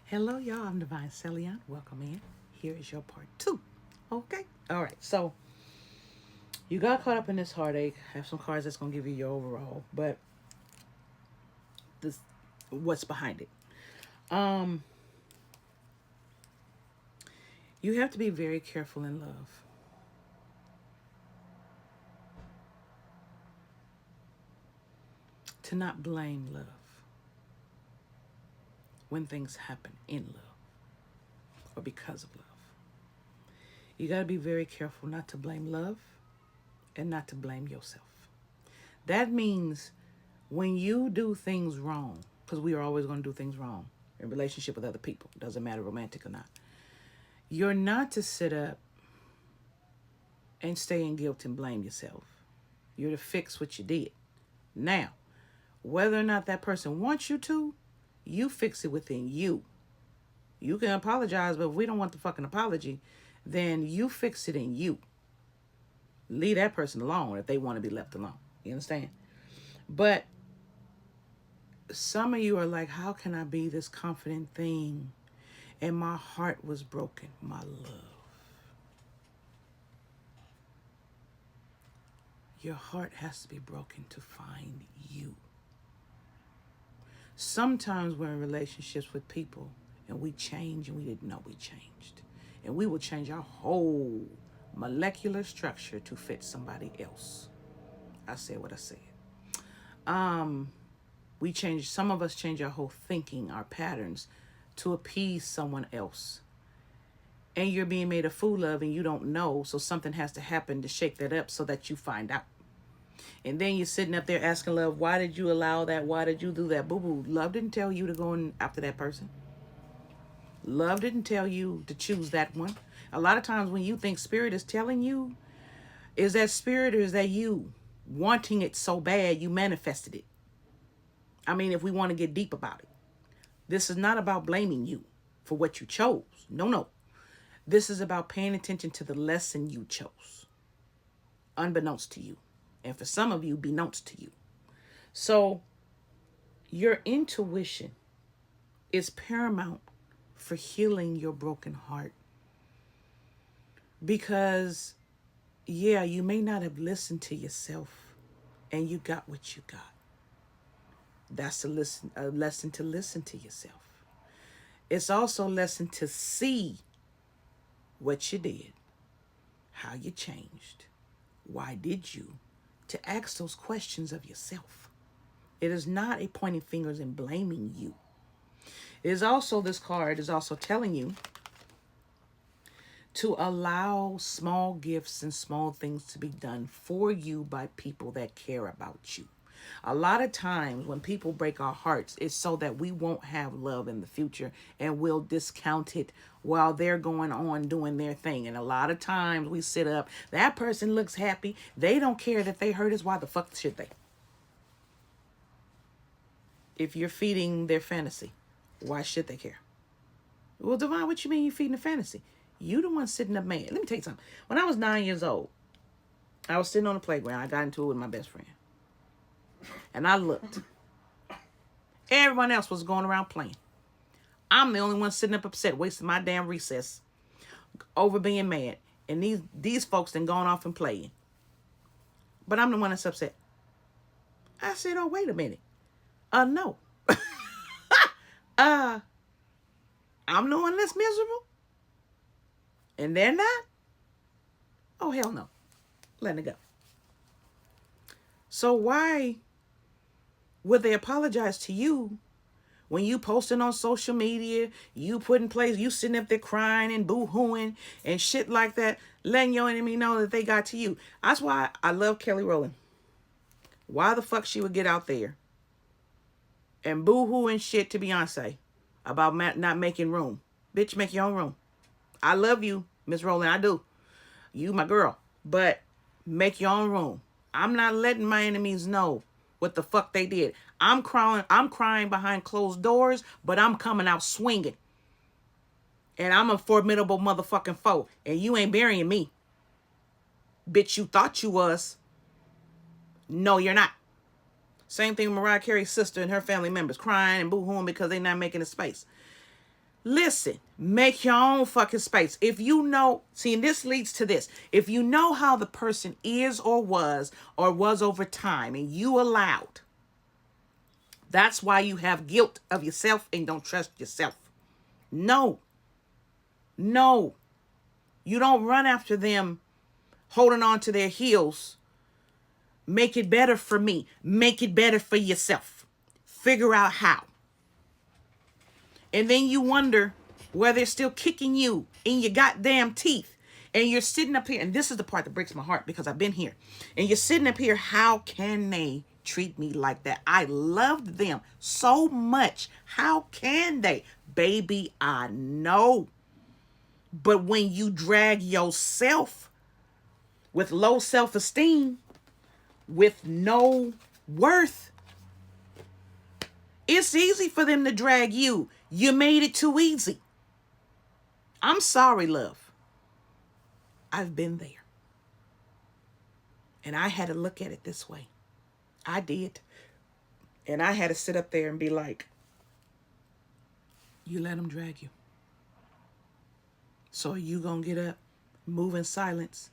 Hello, y'all. I'm Divine Celion. Welcome in. Here is your part two. Okay. All right. So you got caught up in this heartache. I have some cards that's gonna give you your overall, but this what's behind it. Um, you have to be very careful in love. To not blame love when things happen in love or because of love. You got to be very careful not to blame love and not to blame yourself. That means when you do things wrong, because we are always going to do things wrong in relationship with other people, doesn't matter romantic or not, you're not to sit up and stay in guilt and blame yourself. You're to fix what you did. Now, whether or not that person wants you to, you fix it within you. You can apologize, but if we don't want the fucking apology, then you fix it in you. Leave that person alone if they want to be left alone. You understand? But some of you are like, how can I be this confident thing? And my heart was broken, my love. Your heart has to be broken to find you. Sometimes we're in relationships with people and we change and we didn't know we changed. And we will change our whole molecular structure to fit somebody else. I said what I said. Some of us change our whole thinking, our patterns to appease someone else. And you're being made a fool of and you don't know, so something has to happen to shake that up so that you find out. And then you're sitting up there asking love, why did you allow that? Why did you do that? Boo-boo. Love didn't tell you to go in after that person. Love didn't tell you to choose that one. A lot of times when you think spirit is telling you, is that spirit or is that you wanting it so bad you manifested it? I mean, if we want to get deep about it. This is not about blaming you for what you chose. No, no. This is about paying attention to the lesson you chose, unbeknownst to you. And for some of you, beknownst to you. So your intuition is paramount for healing your broken heart. Because, yeah, you may not have listened to yourself and you got what you got. That's a lesson to listen to yourself. It's also a lesson to see what you did, how you changed, why did you, to ask those questions of yourself. It is not a pointing fingers and blaming you. It is also, this card is also telling you to allow small gifts and small things to be done for you by people that care about you. A lot of times when people break our hearts, it's so that we won't have love in the future and we'll discount it while they're going on doing their thing. And a lot of times we sit up, that person looks happy. They don't care that they hurt us. Why the fuck should they? If you're feeding their fantasy, why should they care? Well, Divine, what you mean you feeding the fantasy? You the one sitting up mad. Let me tell you something. When I was 9 years old, I was sitting on the playground. I got into it with my best friend. And I looked. Everyone else was going around playing. I'm the only one sitting up upset, wasting my damn recess over being mad. And these folks done gone off and playing. But I'm the one that's upset. I said, oh, wait a minute. No. I'm the one that's miserable? And they're not? Oh, hell no. Letting it go. So why would they apologize to you when you posting on social media, you putting place, you sitting up there crying and boo-hooing and shit like that, letting your enemy know that they got to you? That's why I love Kelly Rowland. Why the fuck she would get out there and boo-hoo and shit to Beyonce about not making room. Bitch, make your own room. I love you, Miss Rowland. I do. You my girl. But make your own room. I'm not letting my enemies know what the fuck they did. I'm crying behind closed doors, but I'm coming out swinging. And I'm a formidable motherfucking foe. And you ain't burying me. Bitch, you thought you was. No, you're not. Same thing with Mariah Carey's sister and her family members crying and boo-hooing because they're not making a space. Listen, make your own fucking space. If you know, see, and this leads to this. If you know how the person is or was over time, and you allowed, that's why you have guilt of yourself and don't trust yourself. No. No. You don't run after them holding on to their heels. Make it better for me. Make it better for yourself. Figure out how. And then you wonder where they're still kicking you in your goddamn teeth. And you're sitting up here, and this is the part that breaks my heart because I've been here. And you're sitting up here, how can they treat me like that? I loved them so much. How can they? Baby, I know. But when you drag yourself with low self-esteem, with no worth, it's easy for them to drag you. You made it too easy. I'm sorry, love. I've been there. And I had to look at it this way. I did. And I had to sit up there and be like, you let them drag you. So are you going to get up, move in silence,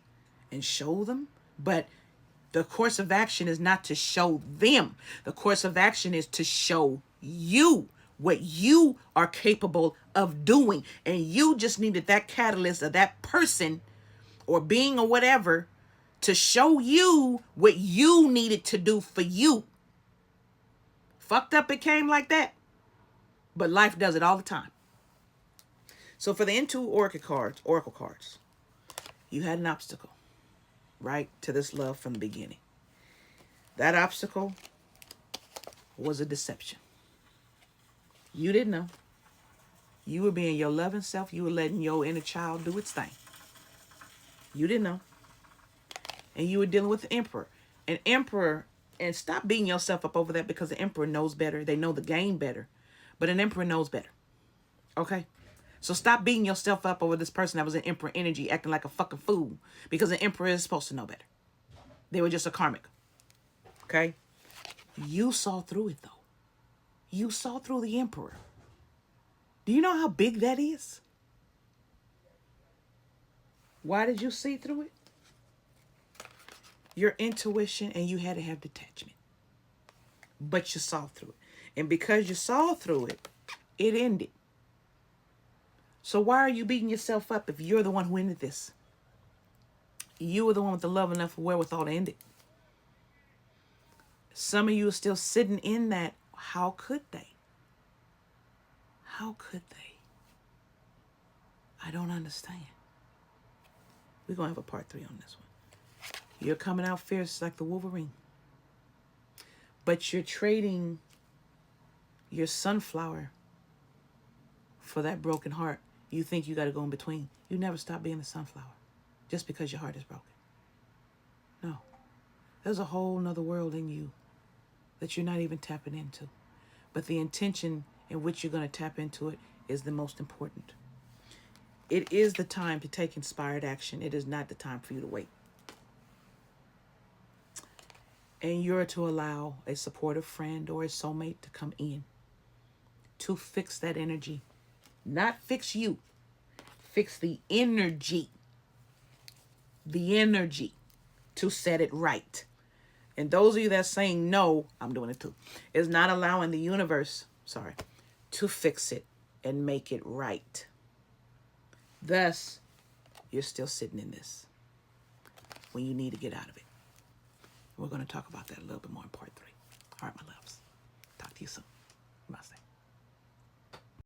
and show them? But the course of action is not to show them. The course of action is to show you what you are capable of doing. And you just needed that catalyst of that person or being or whatever to show you what you needed to do for you. Fucked up it came like that. But life does it all the time. So for the N2 Oracle cards, you had an obstacle, right, to this love from the beginning. That obstacle was a deception. You didn't know. You were being your loving self. You were letting your inner child do its thing. You didn't know. And you were dealing with the Emperor. An Emperor, and stop beating yourself up over that because the Emperor knows better. They know the game better. But an Emperor knows better. Okay? So stop beating yourself up over this person that was an Emperor energy acting like a fucking fool. Because an Emperor is supposed to know better. They were just a karmic. Okay? You saw through it, though. You saw through the Emperor. Do you know how big that is? Why did you see through it? Your intuition, and you had to have detachment. But you saw through it. And because you saw through it, it ended. So why are you beating yourself up if you're the one who ended this? You were the one with the love enough wherewithal to end it. Some of you are still sitting in that. How could they? How could they? I don't understand. We're going to have a part 3 on this one. You're coming out fierce like the Wolverine. But you're trading your sunflower for that broken heart. You think you got to go in between. You never stop being a sunflower just because your heart is broken. No. There's a whole nother world in you that you're not even tapping into. But the intention in which you're going to tap into it is the most important. It is the time to take inspired action. It is not the time for you to wait. And you're to allow a supportive friend or a soulmate to come in to fix that energy. Not fix you. Fix the energy. The energy to set it right. And those of you that's saying no, I'm doing it too, is not allowing the universe, to fix it and make it right. Thus, you're still sitting in this when you need to get out of it. We're going to talk about that a little bit more in part 3. All right, my love.